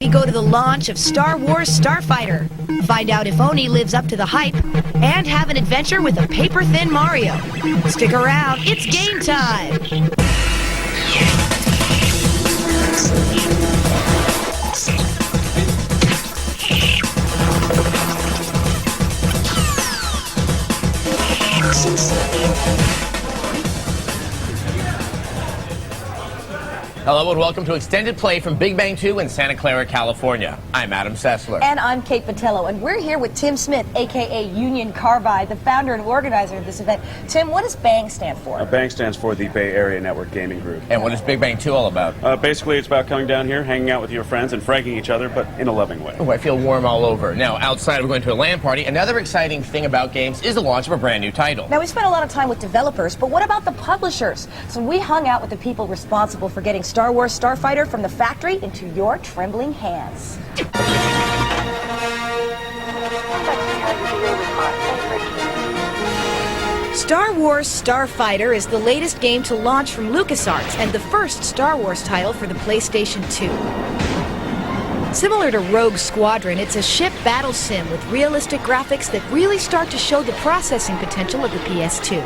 We go to the launch of Star Wars Starfighter, find out if Oni lives up to the hype, and have an adventure with a paper-thin Mario. Stick around, it's game time! Hello and welcome to Extended Play from Big Bang 2 in Santa Clara, California. I'm Adam Sessler. And I'm Kate Patello, and we're here with Tim Smith, a.k.a. Union Carbide, the founder and organizer of this event. Tim, what does BANG stand for? BANG stands for the Bay Area Network Gaming Group. And what is Big Bang 2 all about? Basically, it's about coming down here, hanging out with your friends, and fragging each other, but in a loving way. Oh, I feel warm all over. Now, outside we're going to a LAN party. Another exciting thing about games is the launch of a brand new title. Now, we spent a lot of time with developers, but what about the publishers? So we hung out with the people responsible for getting Star Wars Starfighter from the factory into your trembling hands. Star Wars Starfighter is the latest game to launch from LucasArts and the first Star Wars title for the PlayStation 2. Similar to Rogue Squadron, it's a ship battle sim with realistic graphics that really start to show the processing potential of the PS2.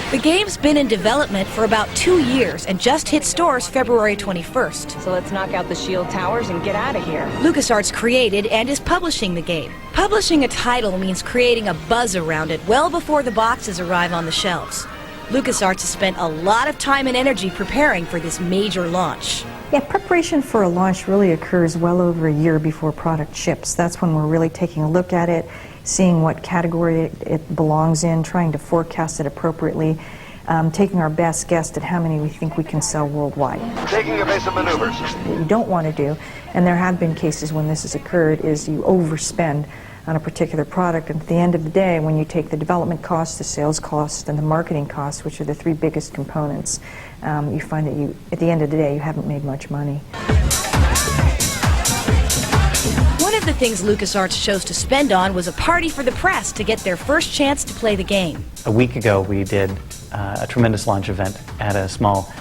The game's been in development for about 2 years and just hit stores February 21st. So let's knock out the shield towers and get out of here. LucasArts created and is publishing the game. Publishing a title means creating a buzz around it well before the boxes arrive on the shelves. LucasArts has spent a lot of time and energy preparing for this major launch. Yeah, preparation for a launch really occurs well over a year before product ships. That's when we're really taking a look at it, seeing what category it belongs in, trying to forecast it appropriately, taking our best guess at how many we think we can sell worldwide. Taking evasive maneuvers. What you don't want to do, and there have been cases when this has occurred, is you overspend on a particular product, and at the end of the day, when you take the development costs, the sales costs, and the marketing costs, which are the three biggest components, you find that at the end of the day, you haven't made much money. One of the things LucasArts chose to spend on was a party for the press to get their first chance to play the game. A week ago, we did a tremendous launch event at a small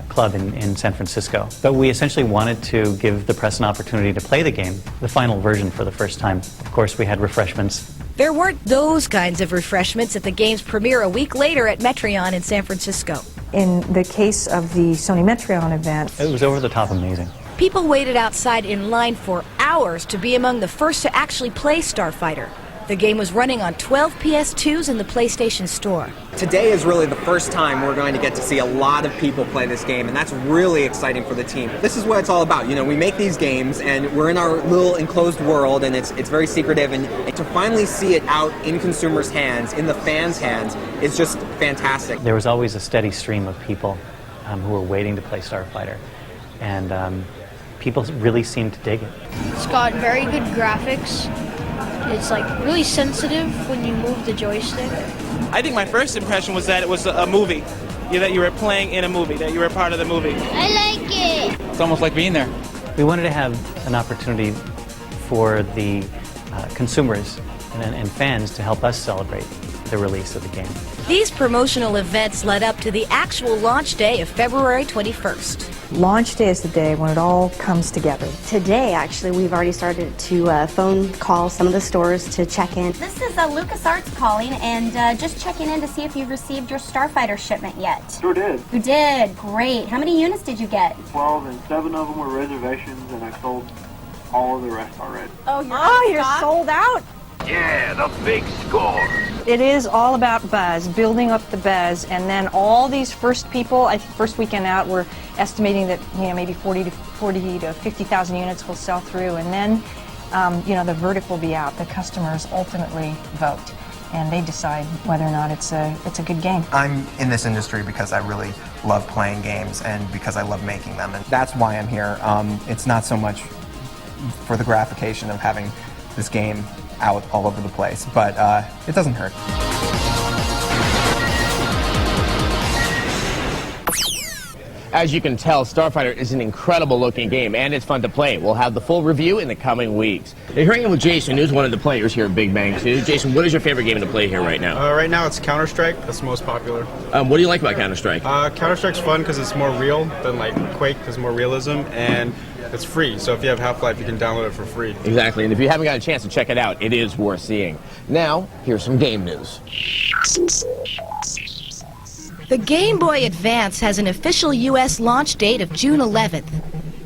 club in San Francisco. But we essentially wanted to give the press an opportunity to play the game, the final version, for the first time. Of course, we had refreshments. There weren't those kinds of refreshments at the game's premiere a week later at Metreon in San Francisco. In the case of the Sony Metreon event, It was over the top amazing. People waited outside in line for hours to be among the first to actually play Starfighter. The game was running on 12 PS2s in the PlayStation Store. Today is really the first time we're going to get to see a lot of people play this game, and that's really exciting for the team. This is what it's all about. You know, we make these games, and we're in our little enclosed world, and it's very secretive, and to finally see it out in consumers' hands, in the fans' hands, is just fantastic. There was always a steady stream of people who were waiting to play Starfighter, and people really seemed to dig it. It's got very good graphics. It's like really sensitive when you move the joystick. I think my first impression was that it was a movie. That you were playing in a movie, that you were a part of the movie. I like it. It's almost like being there. We wanted to have an opportunity for the consumers and fans to help us celebrate the release of the game. These promotional events led up to the actual launch day of February 21st. launch day is the day when it all comes together. Today, actually, we've already started to phone call some of the stores to check in. This is LucasArts calling and just checking in to see if you've received your Starfighter shipment yet. Sure did. You did? Great. How many units did you get? 12, and 7 of them were reservations, and I sold all of the rest already. Oh, you're sold out? Yeah, the big score. It is all about buzz, building up the buzz, and then all these first people, I think first weekend out, we're estimating that maybe 40 to 50,000 units will sell through, and then the verdict will be out. The customers ultimately vote, and they decide whether or not it's a good game. I'm in this industry because I really love playing games and because I love making them, and that's why I'm here. It's not so much for the gratification of having this game out all over the place, but it doesn't hurt. As you can tell, Starfighter is an incredible looking game, and it's fun to play. We'll have the full review in the coming weeks. You're hearing with Jason, who's one of the players here at Big Bang 2. Jason, what is your favorite game to play here right now? Right now it's Counter-Strike. That's the most popular. What do you like about Counter-Strike? Counter-Strike's fun because it's more real than like Quake. There's more realism, and it's free. So if you have Half-Life, you can download it for free. Exactly, and if you haven't got a chance to check it out, it is worth seeing. Now, here's some game news. The Game Boy Advance has an official U.S. launch date of June 11th.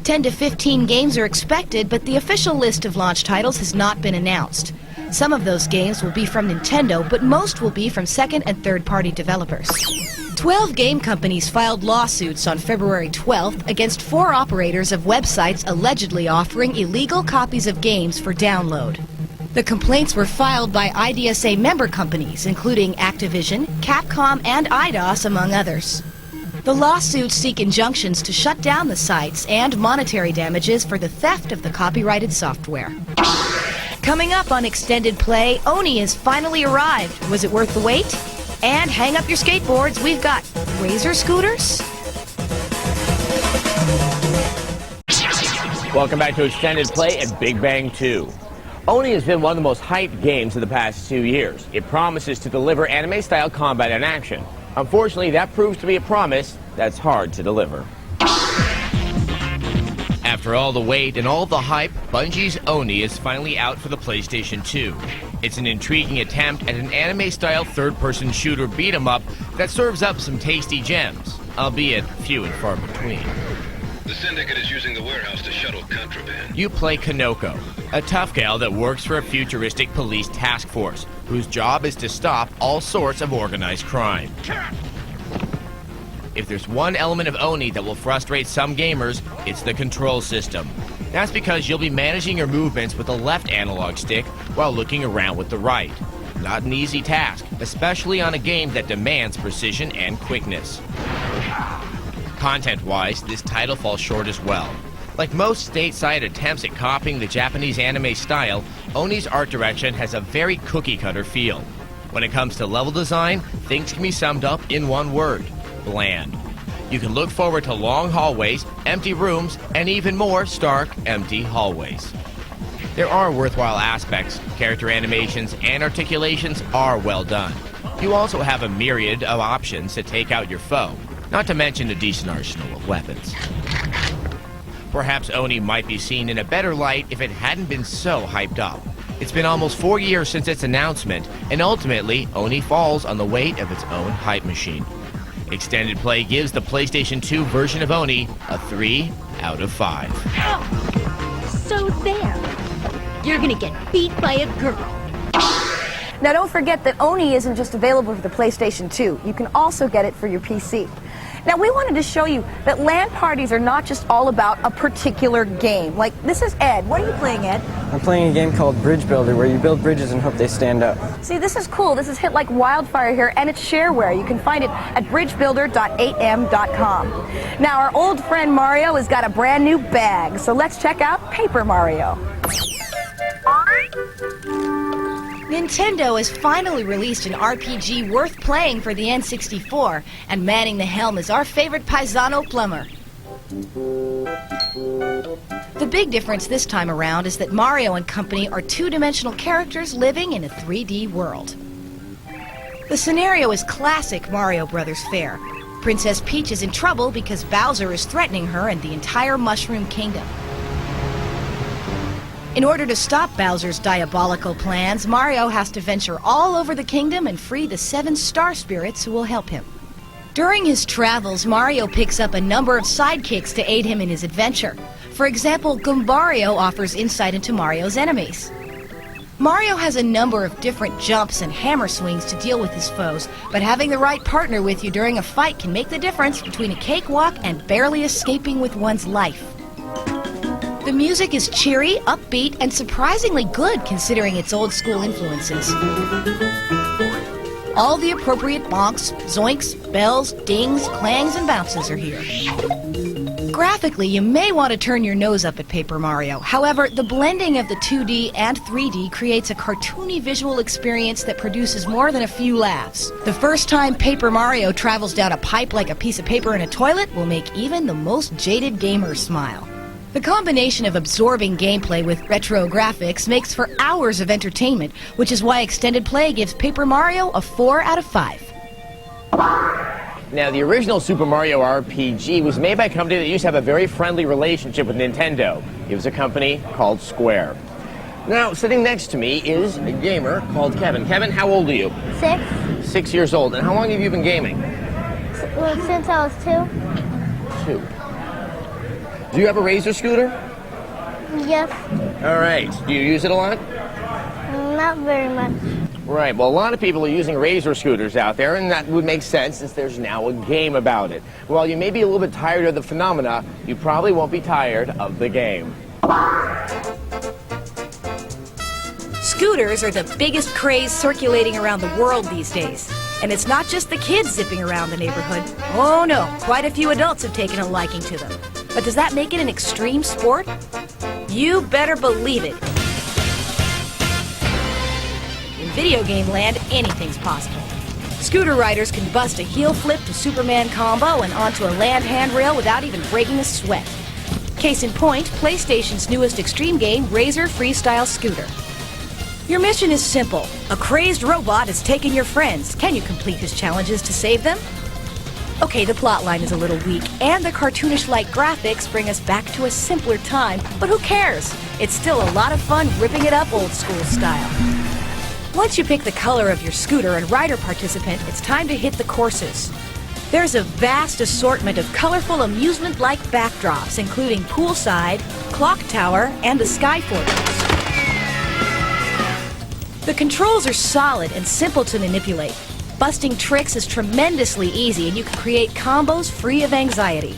10 to 15 games are expected, but the official list of launch titles has not been announced. Some of those games will be from Nintendo, but most will be from second and third-party developers. 12 game companies filed lawsuits on February 12th against 4 operators of websites allegedly offering illegal copies of games for download. The complaints were filed by IDSA member companies, including Activision, Capcom, and IDOS, among others. The lawsuits seek injunctions to shut down the sites and monetary damages for the theft of the copyrighted software. Coming up on Extended Play, Oni has finally arrived. Was it worth the wait? And hang up your skateboards, we've got Razor scooters? Welcome back to Extended Play at Big Bang 2. Oni has been one of the most hyped games of the past 2 years. It promises to deliver anime-style combat and action. Unfortunately, that proves to be a promise that's hard to deliver. After all the wait and all the hype, Bungie's Oni is finally out for the PlayStation 2. It's an intriguing attempt at an anime-style third-person shooter beat-em-up that serves up some tasty gems, albeit few and far between. The Syndicate is using the warehouse to shuttle contraband. You play Kanoko, a tough gal that works for a futuristic police task force, whose job is to stop all sorts of organized crime. If there's one element of Oni that will frustrate some gamers, it's the control system. That's because you'll be managing your movements with the left analog stick while looking around with the right. Not an easy task, especially on a game that demands precision and quickness. Content-wise, this title falls short as well. Like most stateside attempts at copying the Japanese anime style, Oni's art direction has a very cookie-cutter feel. When it comes to level design, things can be summed up in one word: bland. You can look forward to long hallways, empty rooms, and even more stark, empty hallways. There are worthwhile aspects. Character animations and articulations are well done. You also have a myriad of options to take out your foe, not to mention a decent arsenal of weapons. Perhaps Oni might be seen in a better light if it hadn't been so hyped up. It's been almost 4 years since its announcement, and ultimately, Oni falls on the weight of its own hype machine. Extended Play gives the PlayStation 2 version of Oni a 3 out of 5. So there, you're gonna get beat by a girl. Now don't forget that Oni isn't just available for the PlayStation 2. You can also get it for your PC. Now we wanted to show you that LAN parties are not just all about a particular game. Like, this is Ed. What are you playing, Ed? I'm playing a game called Bridge Builder, where you build bridges and hope they stand up. See, this is cool. This is hit like wildfire here, and it's shareware. You can find it at bridgebuilder.8m.com. Now, our old friend Mario has got a brand new bag, so let's check out Paper Mario. Nintendo has finally released an RPG worth playing for the N64, and manning the helm is our favorite paisano plumber. The big difference this time around is that Mario and company are two-dimensional characters living in a 3D world. The scenario is classic Mario Brothers fare. Princess Peach is in trouble because Bowser is threatening her and the entire Mushroom Kingdom. In order to stop Bowser's diabolical plans, Mario has to venture all over the kingdom and free the 7 star spirits who will help him. During his travels, Mario picks up a number of sidekicks to aid him in his adventure. For example, Goombario offers insight into Mario's enemies. Mario has a number of different jumps and hammer swings to deal with his foes, but having the right partner with you during a fight can make the difference between a cakewalk and barely escaping with one's life. The music is cheery, upbeat, and surprisingly good considering its old-school influences. All the appropriate bonks, zoinks, bells, dings, clangs, and bounces are here. Graphically, you may want to turn your nose up at Paper Mario. However, the blending of the 2D and 3D creates a cartoony visual experience that produces more than a few laughs. The first time Paper Mario travels down a pipe like a piece of paper in a toilet will make even the most jaded gamer smile. The combination of absorbing gameplay with retro graphics makes for hours of entertainment, which is why Extended Play gives Paper Mario a 4 out of 5. Now, the original Super Mario RPG was made by a company that used to have a very friendly relationship with Nintendo. It was a company called Square. Now, sitting next to me is a gamer called Kevin. Kevin, how old are you? 6. 6 years old. And how long have you been gaming? Since I was 2. 2. Do you have a Razor scooter? Yes. All right. Do you use it a lot? Not very much. Right. Well, a lot of people are using Razor scooters out there, and that would make sense since there's now a game about it. While you may be a little bit tired of the phenomena, you probably won't be tired of the game. Scooters are the biggest craze circulating around the world these days. And it's not just the kids zipping around the neighborhood. Oh no, quite a few adults have taken a liking to them. But does that make it an extreme sport? You better believe it. In video game land, anything's possible. Scooter riders can bust a heel flip to Superman combo and onto a land handrail without even breaking a sweat. Case in point, PlayStation's newest extreme game, Razor Freestyle Scooter. Your mission is simple. A crazed robot has taken your friends. Can you complete his challenges to save them? Okay, the plotline is a little weak, and the cartoonish-like graphics bring us back to a simpler time, but who cares? It's still a lot of fun ripping it up old-school style. Once you pick the color of your scooter and rider participant, it's time to hit the courses. There's a vast assortment of colorful amusement-like backdrops, including poolside, clock tower, and the Sky Fortress. The controls are solid and simple to manipulate. Busting tricks is tremendously easy, and you can create combos free of anxiety.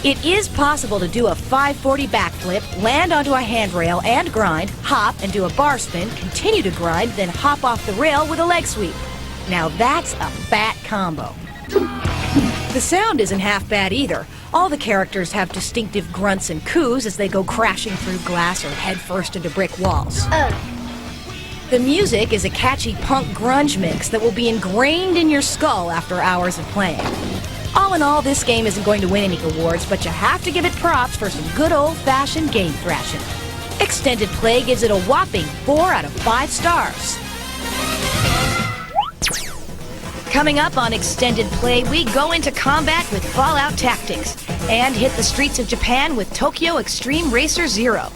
It is possible to do a 540 backflip, land onto a handrail and grind, hop and do a bar spin, continue to grind, then hop off the rail with a leg sweep. Now that's a fat combo. The sound isn't half bad either. All the characters have distinctive grunts and coos as they go crashing through glass or head first into brick walls. The music is a catchy punk grunge mix that will be ingrained in your skull after hours of playing. All in all, this game isn't going to win any awards, but you have to give it props for some good old-fashioned game thrashing. Extended Play gives it a whopping 4 out of 5 stars. Coming up on Extended Play, we go into combat with Fallout Tactics and hit the streets of Japan with Tokyo Extreme Racer Zero.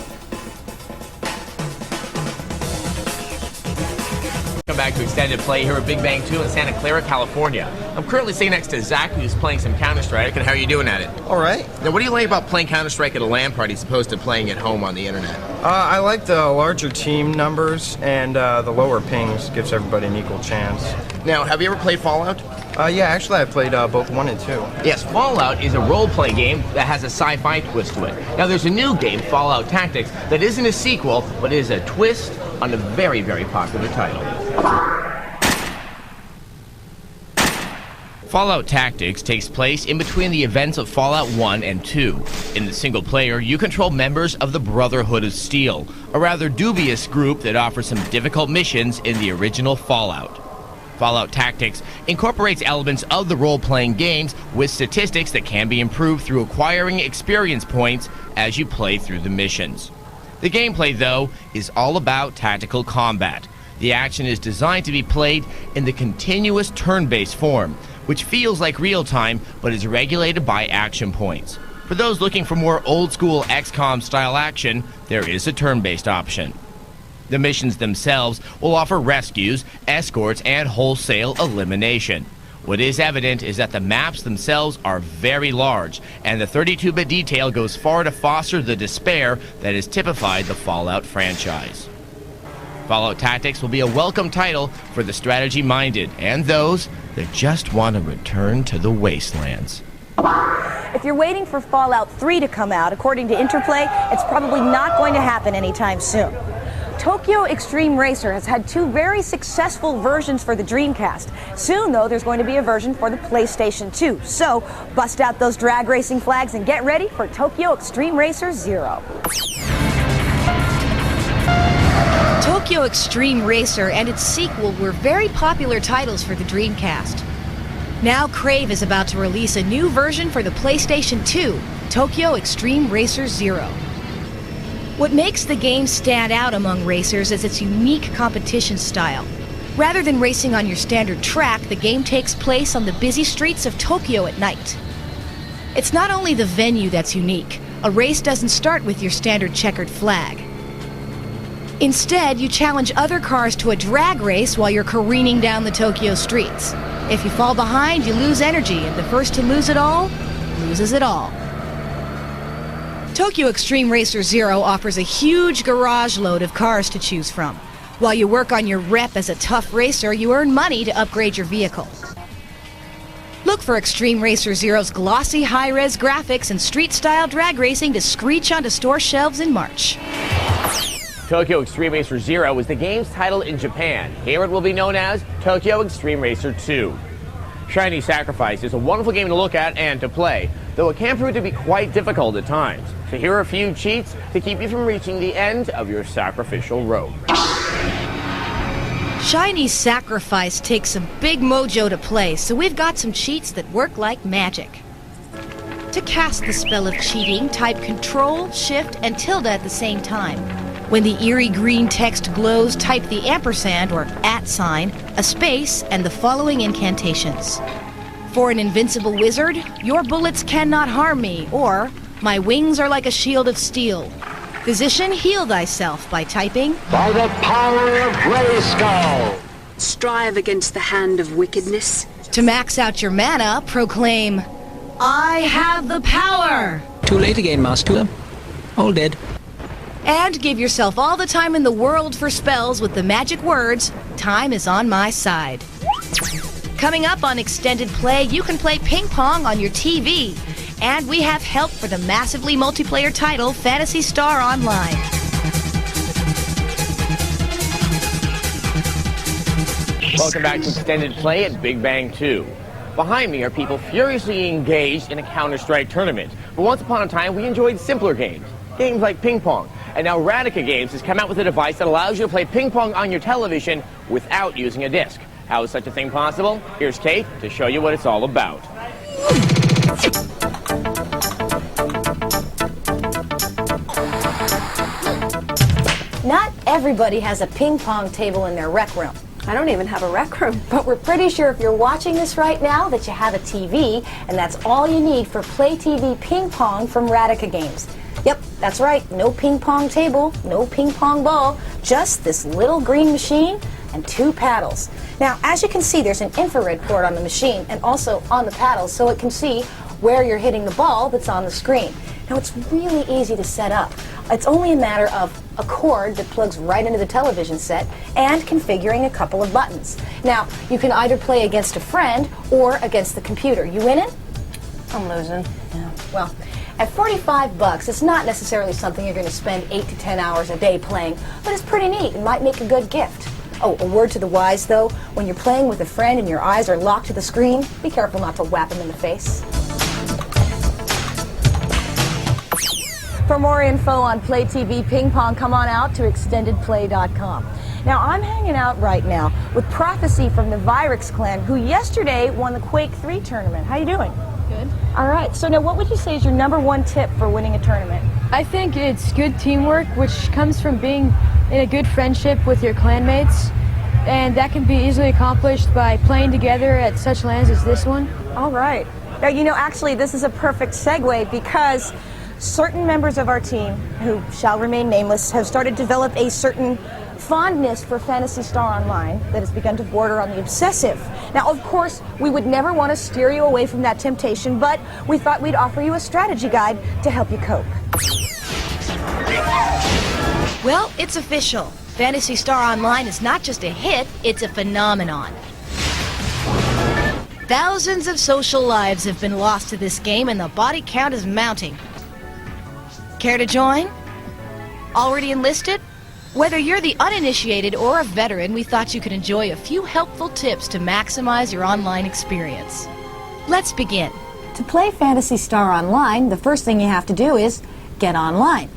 Back to Extended Play here at Big Bang 2 in Santa Clara, California. I'm currently sitting next to Zach, who's playing some Counter-Strike, and how are you doing at it? All right. Now, what do you like about playing Counter-Strike at a LAN party as opposed to playing at home on the internet? I like the larger team numbers, and the lower pings gives everybody an equal chance. Now, have you ever played Fallout? Yeah, actually I've played both 1 and 2. Yes, Fallout is a role-playing game that has a sci-fi twist to it. Now, there's a new game, Fallout Tactics, that isn't a sequel, but is a twist on a very, very popular title. Fallout Tactics takes place in between the events of Fallout 1 and 2. In the single player, you control members of the Brotherhood of Steel, a rather dubious group that offers some difficult missions in the original Fallout. Fallout Tactics incorporates elements of the role-playing games with statistics that can be improved through acquiring experience points as you play through the missions. The gameplay, though, is all about tactical combat. The action is designed to be played in the continuous turn-based form, which feels like real-time but is regulated by action points. For those looking for more old-school XCOM-style action, there is a turn-based option. The missions themselves will offer rescues, escorts, and wholesale elimination. What is evident is that the maps themselves are very large, and the 32-bit detail goes far to foster the despair that has typified the Fallout franchise. Fallout Tactics will be a welcome title for the strategy-minded and those that just want to return to the wastelands. If you're waiting for Fallout 3 to come out, according to Interplay, it's probably not going to happen anytime soon. Tokyo Extreme Racer has had two very successful versions for the Dreamcast. Soon, though, there's going to be a version for the PlayStation 2. So, bust out those drag racing flags and get ready for Tokyo Extreme Racer 0. Tokyo Extreme Racer and its sequel were very popular titles for the Dreamcast. Now Crave is about to release a new version for the PlayStation 2, Tokyo Extreme Racer 0. What makes the game stand out among racers is its unique competition style. Rather than racing on your standard track, the game takes place on the busy streets of Tokyo at night. It's not only the venue that's unique. A race doesn't start with your standard checkered flag. Instead, you challenge other cars to a drag race while you're careening down the Tokyo streets. If you fall behind, you lose energy, and the first to lose it all, loses it all. Tokyo Extreme Racer 0 offers a huge garage load of cars to choose from. While you work on your rep as a tough racer, you earn money to upgrade your vehicle. Look for Extreme Racer 0's glossy high-res graphics and street-style drag racing to screech onto store shelves in March. Tokyo Extreme Racer 0 was the game's title in Japan. Here it will be known as Tokyo Extreme Racer 2. Shiny Sacrifice is a wonderful game to look at and to play, though it can prove to be quite difficult at times. So here are a few cheats to keep you from reaching the end of your sacrificial rope. Shiny Sacrifice takes some big mojo to play, so we've got some cheats that work like magic. To cast the spell of cheating, type Control, Shift, and tilde at the same time. When the eerie green text glows, type the ampersand or @ sign, a space, and the following incantations. For an invincible wizard, your bullets cannot harm me, or my wings are like a shield of steel. Physician, heal thyself by typing by the power of Grayskull. Strive against the hand of wickedness. To max out your mana, proclaim I have the power. Too late again, Master. All dead. And give yourself all the time in the world for spells with the magic words, time is on my side. Coming up on Extended Play, you can play ping pong on your TV. And we have help for the massively multiplayer title, Phantasy Star Online. Welcome back to Extended Play at Big Bang 2. Behind me are people furiously engaged in a Counter-Strike tournament. But once upon a time, we enjoyed simpler games. Games like ping pong. And now Radica Games has come out with a device that allows you to play ping pong on your television without using a disc. How is such a thing possible? Here's Kate to show you what it's all about. Not everybody has a ping pong table in their rec room. I don't even have a rec room. But we're pretty sure if you're watching this right now that you have a TV, and that's all you need for Play TV Ping Pong from Radica Games. Yep, that's right. No ping pong table, no ping pong ball, just this little green machine and 2 paddles. Now, as you can see, there's an infrared port on the machine and also on the paddles, so it can see where you're hitting the ball that's on the screen. Now, it's really easy to set up. It's only a matter of a cord that plugs right into the television set and configuring a couple of buttons. Now, you can either play against a friend or against the computer. You winning? I'm losing. Yeah. Well, at $45, it's not necessarily something you're going to spend 8 to 10 hours a day playing, but it's pretty neat and might make a good gift. Oh, a word to the wise, though. When you're playing with a friend and your eyes are locked to the screen, be careful not to whap them in the face. For more info on Play TV Ping Pong, come on out to extendedplay.com. Now, I'm hanging out right now with Prophecy from the Virix clan, who yesterday won the Quake 3 tournament. How you doing? Good. All right, so now what would you say is your #1 tip for winning a tournament? I think it's good teamwork, which comes from being in a good friendship with your clanmates, and that can be easily accomplished by playing together at such lands as this one. All right. Now, you know, actually, this is a perfect segue because certain members of our team, who shall remain nameless, have started to develop a certain fondness for Phantasy Star Online that has begun to border on the obsessive. Now, of course, we would never want to steer you away from that temptation, but we thought we'd offer you a strategy guide to help you cope. Well, it's official. Phantasy Star Online is not just a hit, it's a phenomenon. Thousands of social lives have been lost to this game and the body count is mounting. Care to join? Already enlisted? Whether you're the uninitiated or a veteran, we thought you could enjoy a few helpful tips to maximize your online experience. Let's begin. To play Phantasy Star Online, the first thing you have to do is get online.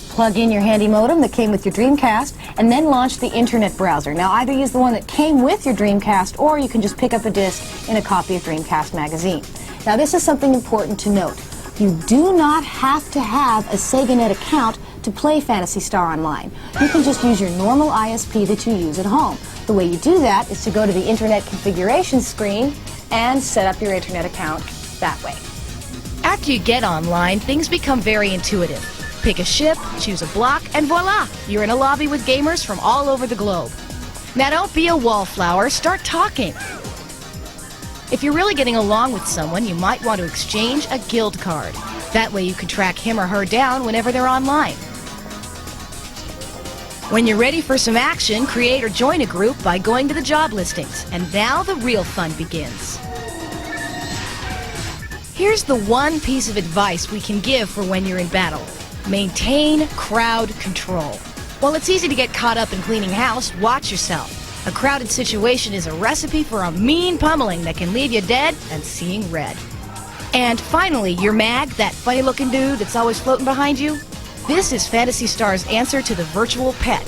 Plug in your handy modem that came with your Dreamcast, and then launch the internet browser. Now, either use the one that came with your Dreamcast, or you can just pick up a disc in a copy of Dreamcast magazine. Now, this is something important to note. You do not have to have a SegaNet account to play Phantasy Star Online. You can just use your normal ISP that you use at home. The way you do that is to go to the Internet configuration screen and set up your Internet account that way. After you get online, things become very intuitive. Pick a ship, choose a block, and voila! You're in a lobby with gamers from all over the globe. Now don't be a wallflower, start talking. If you're really getting along with someone, you might want to exchange a guild card. That way you can track him or her down whenever they're online. When you're ready for some action, create or join a group by going to the job listings. And now the real fun begins. Here's the one piece of advice we can give for when you're in battle. Maintain crowd control. While it's easy to get caught up in cleaning house, watch yourself. A crowded situation is a recipe for a mean pummeling that can leave you dead and seeing red. And finally, your mag, that funny-looking dude that's always floating behind you. This is Phantasy Star's answer to the virtual pet.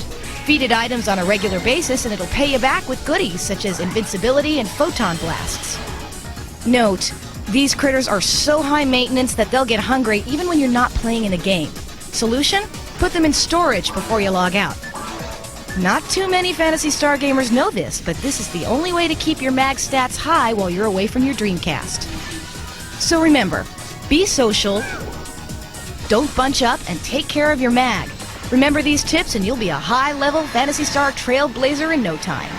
Feed it items on a regular basis and it'll pay you back with goodies such as invincibility and photon blasts. Note, these critters are so high maintenance that they'll get hungry even when you're not playing in a game. Solution? Put them in storage before you log out. Not too many Phantasy Star gamers know this, but this is the only way to keep your mag stats high while you're away from your Dreamcast. So remember, be social, don't bunch up, and take care of your mag. Remember these tips and you'll be a high-level Phantasy Star trailblazer in no time.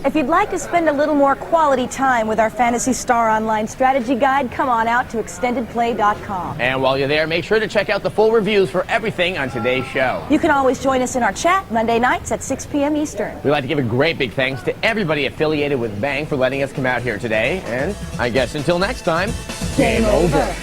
If you'd like to spend a little more quality time with our Phantasy Star Online strategy guide, come on out to extendedplay.com. And while you're there, make sure to check out the full reviews for everything on today's show. You can always join us in our chat Monday nights at 6 p.m. Eastern. We'd like to give a great big thanks to everybody affiliated with Bang for letting us come out here today. And I guess until next time, Game over.